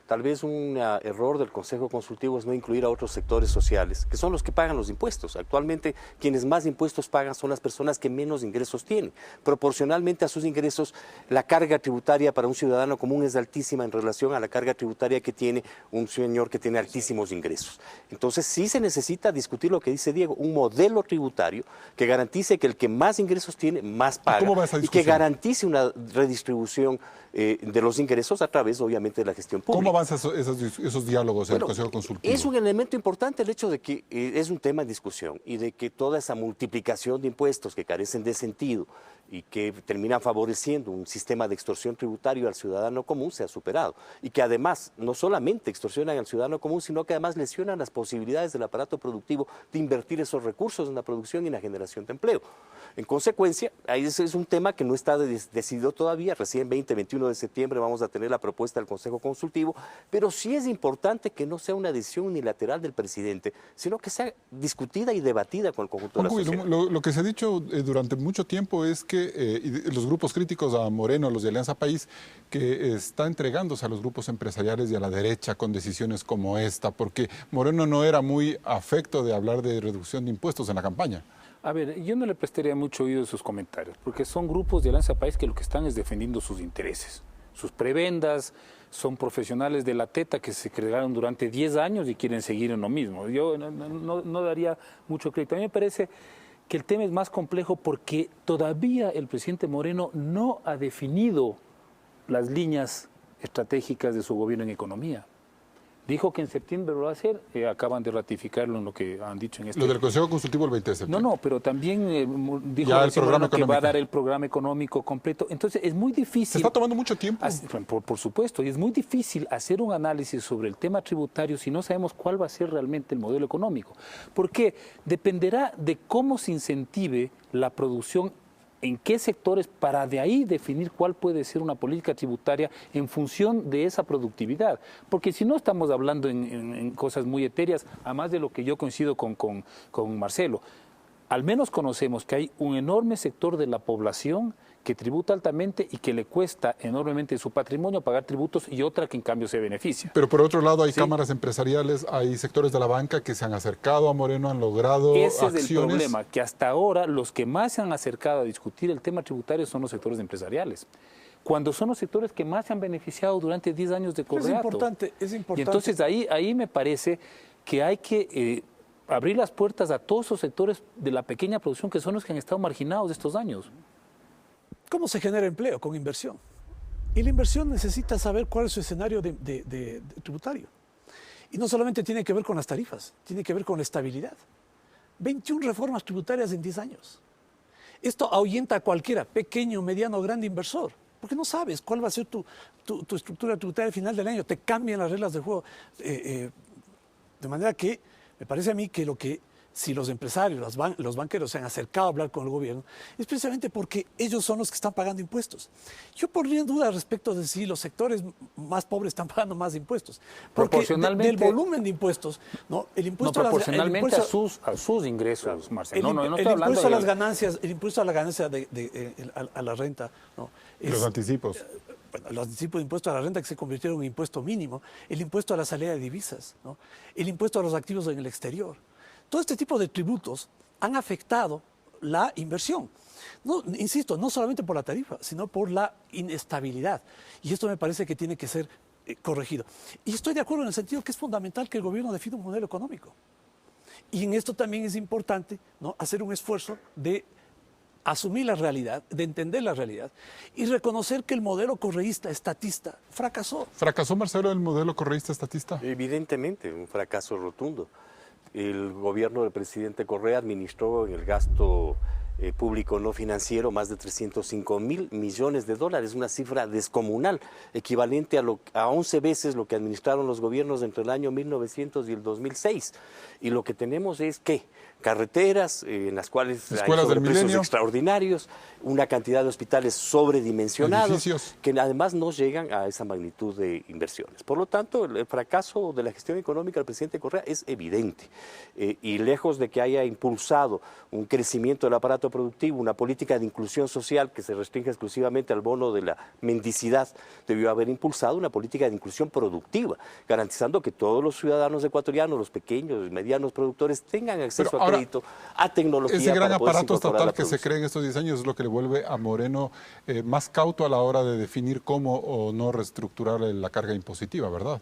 Tal vez un error del Consejo Consultivo es no incluir a otros sectores sociales, que son los que pagan los impuestos. Actualmente, quienes más impuestos pagan son las personas que menos ingresos tienen. Proporcionalmente a sus ingresos, la carga tributaria para un ciudadano común es altísima en relación a la carga tributaria que tiene un señor que tiene altísimos ingresos. Entonces, sí se necesita discutir lo que dice Diego, un modelo tributario que garantice que el que más ingresos tiene, más paga. ¿Cómo va esa discusión? Y que garantice una redistribución de los ingresos a través, obviamente, de la gestión pública. ¿Cómo avanzan esos diálogos en el Consejo Consultivo? Es un elemento importante el hecho de que es un tema en discusión y de que toda esa multiplicación de impuestos que carecen de sentido y que terminan favoreciendo un sistema de extorsión tributario al ciudadano común se ha superado. Y que además no solamente extorsionan al ciudadano común, sino que además lesionan las posibilidades del aparato productivo de invertir esos recursos en la producción y en la generación de empleo. En consecuencia, ahí es un tema que no está decidido todavía. Recién 20-21 de septiembre vamos a tener la propuesta del Consejo Consultivo, pero sí es importante que no sea una decisión unilateral del presidente, sino que sea discutida y debatida con el conjunto de la sociedad. Lo que se ha dicho durante mucho tiempo es que los grupos críticos a Moreno, los de Alianza País, que está entregándose a los grupos empresariales y a la derecha con decisiones como esta, porque Moreno no era muy afecto de hablar de reducción de impuestos en la campaña. A ver, yo no le prestaría mucho oído a sus comentarios, porque son grupos de Alianza País que lo que están es defendiendo sus intereses, sus prebendas, son profesionales de la teta que se crearon durante 10 años y quieren seguir en lo mismo. Yo no daría mucho crédito. A mí me parece que el tema es más complejo porque todavía el presidente Moreno no ha definido las líneas estratégicas de su gobierno en economía. Dijo que en septiembre lo va a hacer, acaban de ratificarlo en lo que han dicho en este... Lo del Consejo Consultivo el 20 de septiembre. No, pero también dijo que va a dar el programa económico completo. Entonces es muy difícil... Se está tomando mucho tiempo. Por supuesto, y es muy difícil hacer un análisis sobre el tema tributario si no sabemos cuál va a ser realmente el modelo económico. Porque dependerá de cómo se incentive la producción, en qué sectores, para de ahí definir cuál puede ser una política tributaria en función de esa productividad. Porque si no estamos hablando en cosas muy etéreas, además de lo que yo coincido con Marcelo, al menos conocemos que hay un enorme sector de la población que tributa altamente y que le cuesta enormemente su patrimonio pagar tributos y otra que en cambio se beneficia. Pero por otro lado hay cámaras empresariales, hay sectores de la banca que se han acercado a Moreno, han logrado acciones. Ese es el problema, que hasta ahora los que más se han acercado a discutir el tema tributario son los sectores empresariales, cuando son los sectores que más se han beneficiado durante 10 años de Correa. Es importante. Y entonces ahí me parece que hay que abrir las puertas a todos esos sectores de la pequeña producción que son los que han estado marginados estos años. ¿Cómo se genera empleo? Con inversión. Y la inversión necesita saber cuál es su escenario tributario. Y no solamente tiene que ver con las tarifas, tiene que ver con la estabilidad. 21 reformas tributarias en 10 años. Esto ahuyenta a cualquiera, pequeño, mediano, grande inversor, porque no sabes cuál va a ser tu estructura tributaria al final del año. Te cambian las reglas de juego. De manera que me parece a mí que si los empresarios, los banqueros se han acercado a hablar con el gobierno, es precisamente porque ellos son los que están pagando impuestos. Yo pondría en duda respecto de si los sectores más pobres están pagando más impuestos. Porque proporcionalmente, del volumen de impuestos, ¿no? El impuesto proporcionalmente a sus ingresos, Marcelo. El impuesto a las ganancias, el impuesto a la ganancia a la renta, ¿no? Los anticipos. Bueno, los anticipos de impuesto a la renta que se convirtieron en impuesto mínimo, el impuesto a la salida de divisas, ¿no? El impuesto a los activos en el exterior. Todo este tipo de tributos han afectado la inversión. No, insisto, no solamente por la tarifa, sino por la inestabilidad. Y esto me parece que tiene que ser corregido. Y estoy de acuerdo en el sentido que es fundamental que el gobierno defina un modelo económico. Y en esto también es importante, ¿no?, hacer un esfuerzo de asumir la realidad, de entender la realidad y reconocer que el modelo correísta, estatista, fracasó. ¿Fracasó, Marcelo, el modelo correísta estatista? Evidentemente, un fracaso rotundo. El gobierno del presidente Correa administró en el gasto público no financiero más de 305.000 millones de dólares, una cifra descomunal, equivalente a 11 veces lo que administraron los gobiernos entre el año 1900 y el 2006. Y lo que tenemos es que carreteras en las cuales hay sobreprecios extraordinarios, una cantidad de hospitales sobredimensionados, edificios que además no llegan a esa magnitud de inversiones. Por lo tanto, el fracaso de la gestión económica del presidente Correa es evidente. Y lejos de que haya impulsado un crecimiento del aparato productivo, una política de inclusión social que se restringe exclusivamente al bono de la mendicidad, debió haber impulsado una política de inclusión productiva, garantizando que todos los ciudadanos ecuatorianos, los pequeños y medianos productores, tengan acceso a crédito, a tecnología. Ese gran aparato estatal que se cree en estos 10 años es lo que le vuelve a Moreno más cauto a la hora de definir cómo o no reestructurar la carga impositiva, ¿verdad?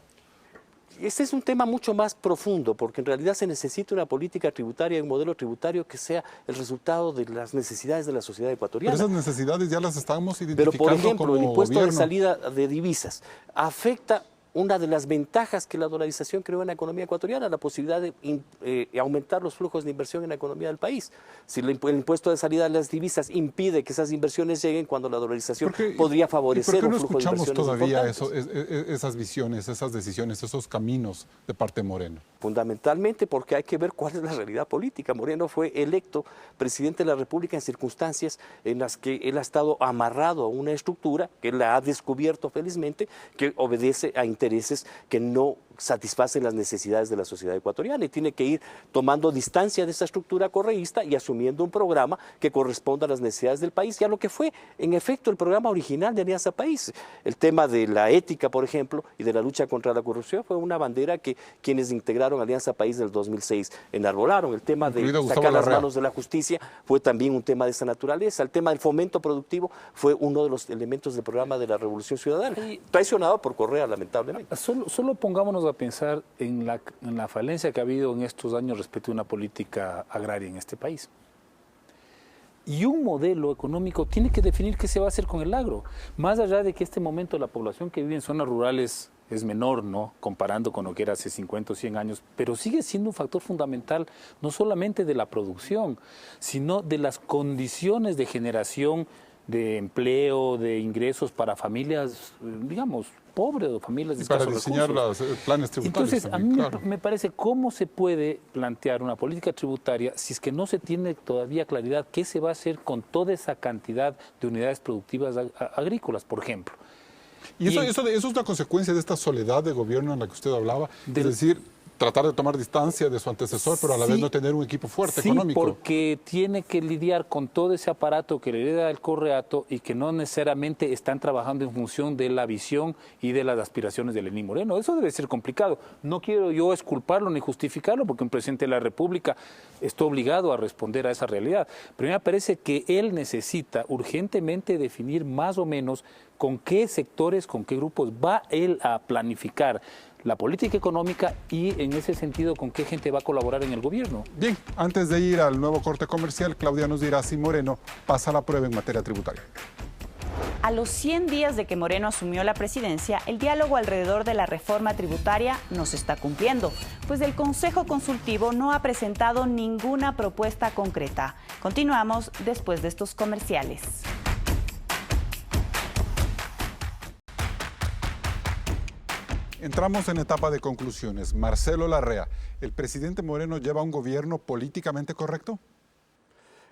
Este es un tema mucho más profundo, porque en realidad se necesita una política tributaria y un modelo tributario que sea el resultado de las necesidades de la sociedad ecuatoriana. Pero esas necesidades ya las estamos identificando. Pero, por ejemplo, como el impuesto gobierno de salida de divisas afecta una de las ventajas que la dolarización creó en la economía ecuatoriana, la posibilidad de aumentar los flujos de inversión en la economía del país. Si el impuesto de salida de las divisas impide que esas inversiones lleguen, cuando la dolarización podría favorecer un flujo de inversiones importantes. ¿Por qué no escuchamos todavía esas visiones, esas decisiones, esos caminos de parte de Moreno? Fundamentalmente porque hay que ver cuál es la realidad política. Moreno fue electo presidente de la República en circunstancias en las que él ha estado amarrado a una estructura que él la ha descubierto felizmente, que obedece a intereses que no satisfacen las necesidades de la sociedad ecuatoriana, y tiene que ir tomando distancia de esa estructura correísta y asumiendo un programa que corresponda a las necesidades del país y a lo que fue en efecto el programa original de Alianza País. El tema de la ética, por ejemplo, y de la lucha contra la corrupción fue una bandera que quienes integraron Alianza País del 2006 enarbolaron. El tema de sacar las manos de la justicia fue también un tema de esa naturaleza. El tema del fomento productivo fue uno de los elementos del programa de la Revolución Ciudadana, traicionado por Correa, lamentablemente. Solo pongámonos a pensar en la falencia que ha habido en estos años respecto a una política agraria en este país. Y un modelo económico tiene que definir qué se va a hacer con el agro. Más allá de que este momento la población que vive en zonas rurales es menor, ¿no?, comparando con lo que era hace 50 o 100 años, pero sigue siendo un factor fundamental no solamente de la producción, sino de las condiciones de generación de empleo, de ingresos para familias, digamos, pobres o familias de escasos recursos. Para diseñar los planes tributarios. Entonces, también, a mí me parece cómo se puede plantear una política tributaria si es que no se tiene todavía claridad qué se va a hacer con toda esa cantidad de unidades productivas agrícolas, por ejemplo. Y eso es una consecuencia de esta soledad de gobierno en la que usted hablaba, es decir, tratar de tomar distancia de su antecesor, pero a la vez no tener un equipo fuerte económico. Porque tiene que lidiar con todo ese aparato que le hereda el Correato y que no necesariamente están trabajando en función de la visión y de las aspiraciones de Lenín Moreno. Eso debe ser complicado. No quiero yo exculparlo ni justificarlo, porque un presidente de la República está obligado a responder a esa realidad. Pero me parece que él necesita urgentemente definir más o menos con qué sectores, con qué grupos va él a planificar la política económica y, en ese sentido, con qué gente va a colaborar en el gobierno. Bien, antes de ir al nuevo corte comercial, Claudia nos dirá si Moreno pasa la prueba en materia tributaria. A los 100 días de que Moreno asumió la presidencia, el diálogo alrededor de la reforma tributaria no se está cumpliendo, pues el Consejo Consultivo no ha presentado ninguna propuesta concreta. Continuamos después de estos comerciales. Entramos en etapa de conclusiones. Marcelo Larrea, ¿el presidente Moreno lleva un gobierno políticamente correcto?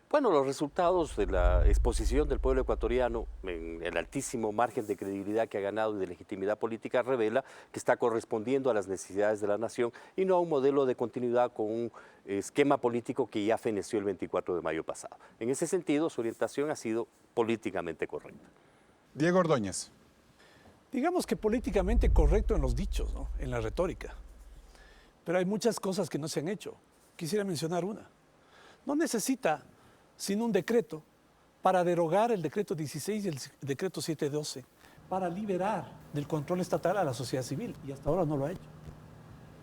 Bueno, los resultados de la exposición del pueblo ecuatoriano en el altísimo margen de credibilidad que ha ganado y de legitimidad política revela que está correspondiendo a las necesidades de la nación y no a un modelo de continuidad con un esquema político que ya feneció el 24 de mayo pasado. En ese sentido, su orientación ha sido políticamente correcta. Diego Ordóñez. Digamos que políticamente correcto en los dichos, ¿no? En la retórica. Pero hay muchas cosas que no se han hecho. Quisiera mencionar una. No necesita sino un decreto para derogar el decreto 16 y el decreto 712, para liberar del control estatal a la sociedad civil, y hasta ahora no lo ha hecho.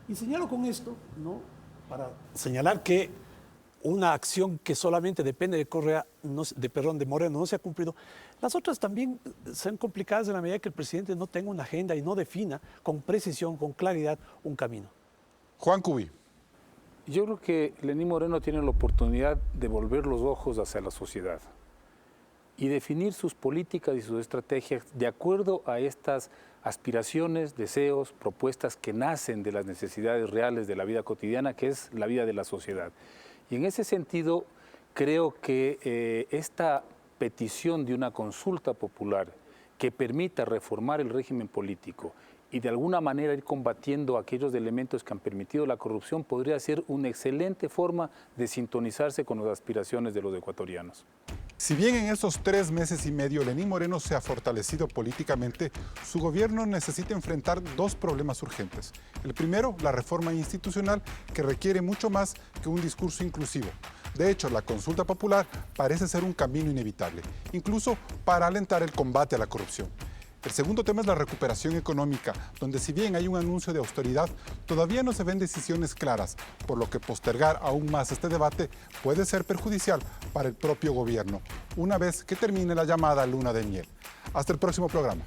Y señalo con esto, ¿no?, para señalar que una acción que solamente depende de Moreno no se ha cumplido. Las otras también son complicadas en la medida que el presidente no tenga una agenda y no defina con precisión, con claridad, un camino. Juan Cubi. Yo creo que Lenín Moreno tiene la oportunidad de volver los ojos hacia la sociedad y definir sus políticas y sus estrategias de acuerdo a estas aspiraciones, deseos, propuestas que nacen de las necesidades reales de la vida cotidiana, que es la vida de la sociedad. Y en ese sentido, creo que esta petición de una consulta popular que permita reformar el régimen político y de alguna manera ir combatiendo aquellos elementos que han permitido la corrupción podría ser una excelente forma de sintonizarse con las aspiraciones de los ecuatorianos. Si bien en estos 3 meses y medio Lenín Moreno se ha fortalecido políticamente, su gobierno necesita enfrentar 2 problemas urgentes. El primero, la reforma institucional, que requiere mucho más que un discurso inclusivo. De hecho, la consulta popular parece ser un camino inevitable, incluso para alentar el combate a la corrupción. El segundo tema es la recuperación económica, donde si bien hay un anuncio de austeridad, todavía no se ven decisiones claras, por lo que postergar aún más este debate puede ser perjudicial para el propio gobierno, una vez que termine la llamada luna de miel. Hasta el próximo programa.